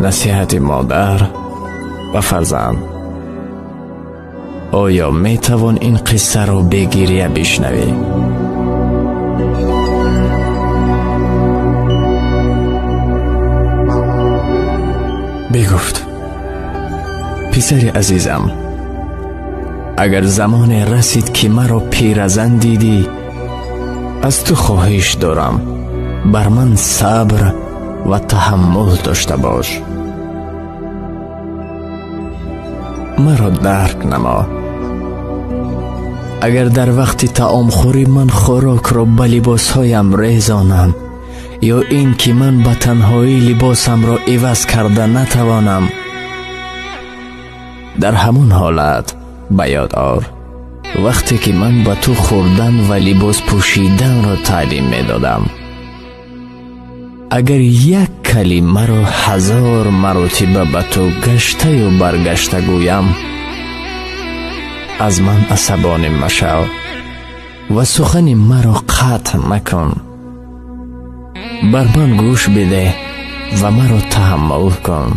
نصیحت مادر و فرزند. آیا می توان این قصه را بی گریه بشنوی؟ بگفت: پسر عزیزم، اگر زمان رسید که مرا پیرزن دیدی، از تو خواهش دارم بر من صبر و تحمل داشته باش. مرا درک نما. اگر در وقت طعام خوری من خوراک را به لباسهایم ریزانم، یا این که من به تنهایی لباسم را عوض کرده نتوانم، در همون حالت به یاد آر وقتی که من به تو خوردن و لباس پوشیدن را تعلیم می دادم. اگر یک کلمه را 1000 مرتبه به تو گشته و برگشته گویم، از من عصبانی مشو و سخن مرا قطع مکن. بر من گوش بده و مرا تحمل کن.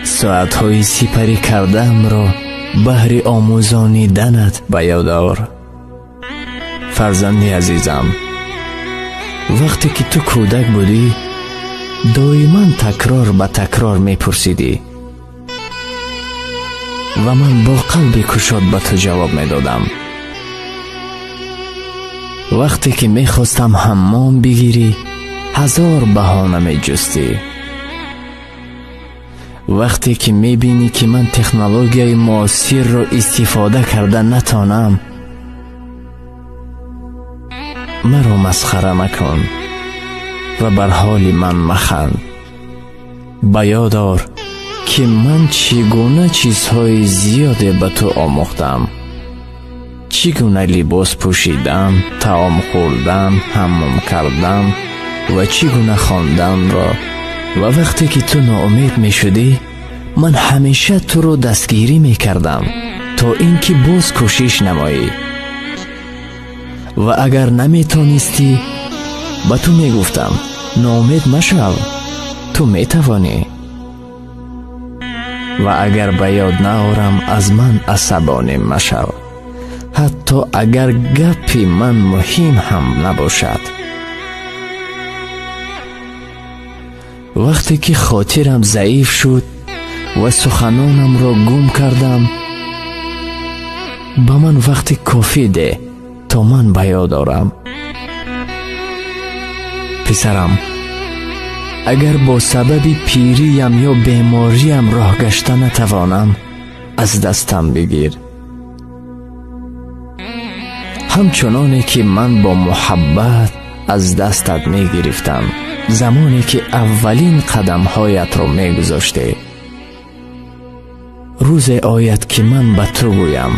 ساعتهای سپری کردم را بهر آموزانیدنت به یاد آر. فرزند عزیزم، وقتی که تو کودک بودی دائما تکرار به تکرار می پرسیدی و من با قلب گشاد به تو جواب می دادم. وقتی که می خواستم حمام بگیری 1000 بهانه می جستی. وقتی که می بینی که من تکنولوژی معاصر را استفاده کرده نتانم، مرا مسخره مکن و بر حال من مخند. به یاد آر که من چگونه چیزهای زیاده به تو آموختم. چگونه لباس پوشیدن، طعام خوردن، حمام کردن و چگونه خواندن را. و وقتی که تو ناامید می شدی، من همیشه تو رو دستگیری می کردم تا اینکه باز کوشش نمایی. و اگر نمی تانستی، با تو می گفتم ناامید مشو، تو می توانی. و اگر به یاد نآورم، از من عصبانی مشو، حتی اگر گپی من مهم هم نباشد. وقتی که خاطرم ضعیف شد و سخنانم را گم کردم، با من وقتی کافی ده تا من به یاد آورم. پسرم، اگر با سبب پیریم یا بیماریم راه گشته نتوانم، از دستم بگیر. همچنانی که من با محبت از دستت می گرفتم زمانی که اولین قدم هایت را می گذاشته. روز آید که من به تو گویم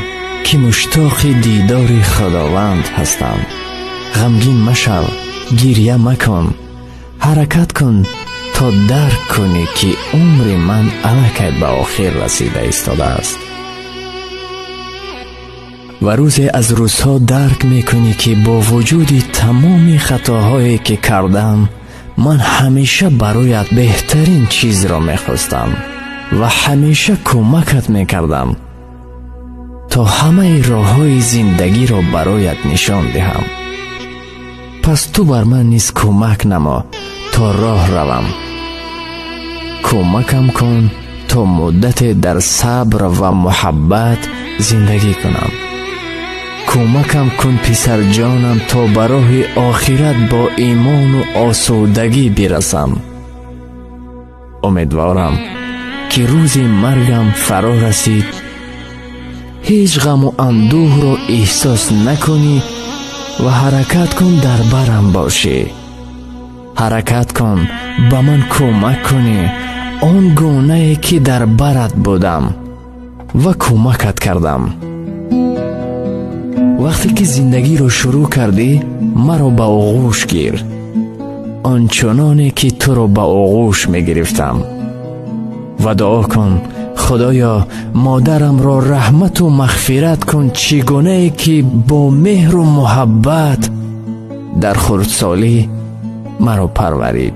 که مشتاق دیدار خداوند هستم. غمگین مشو، گریه مکن، حرکت کن تا درک کنی که عمر من الکی به آخر رسیده ایستاده است. و روزی از روزها درک میکنی که با وجود تمام خطاهایی که کردم، من همیشه برایت بهترین چیز را میخواستم و همیشه کمکت میکردم تا همه راههای زندگی را برایت نشان دهم. پس تو بر من نیز کمک نما تا راه روم. کمکم کن تا مدت در صبر و محبت زندگی کنم. کمکم کن پسر جانم تا برای آخرت با ایمان و آسودگی برسم. امیدوارم که روز مرگم فرا رسید هیچ غم و اندوه را احساس نکنی و حرکت کن در برم باشی. حرکت کن به من کمک کنی آن گونه که در برت بودم و کمکت کردم. وقتی که زندگی رو شروع کردی مرا به آغوش گیر، آنچنانی که تو رو به آغوش می گرفتم، و دعا کن خدایا مادرم را رحمت و مغفرت کن چگونه که با مهر و محبت در خردسالی مرا پرورید.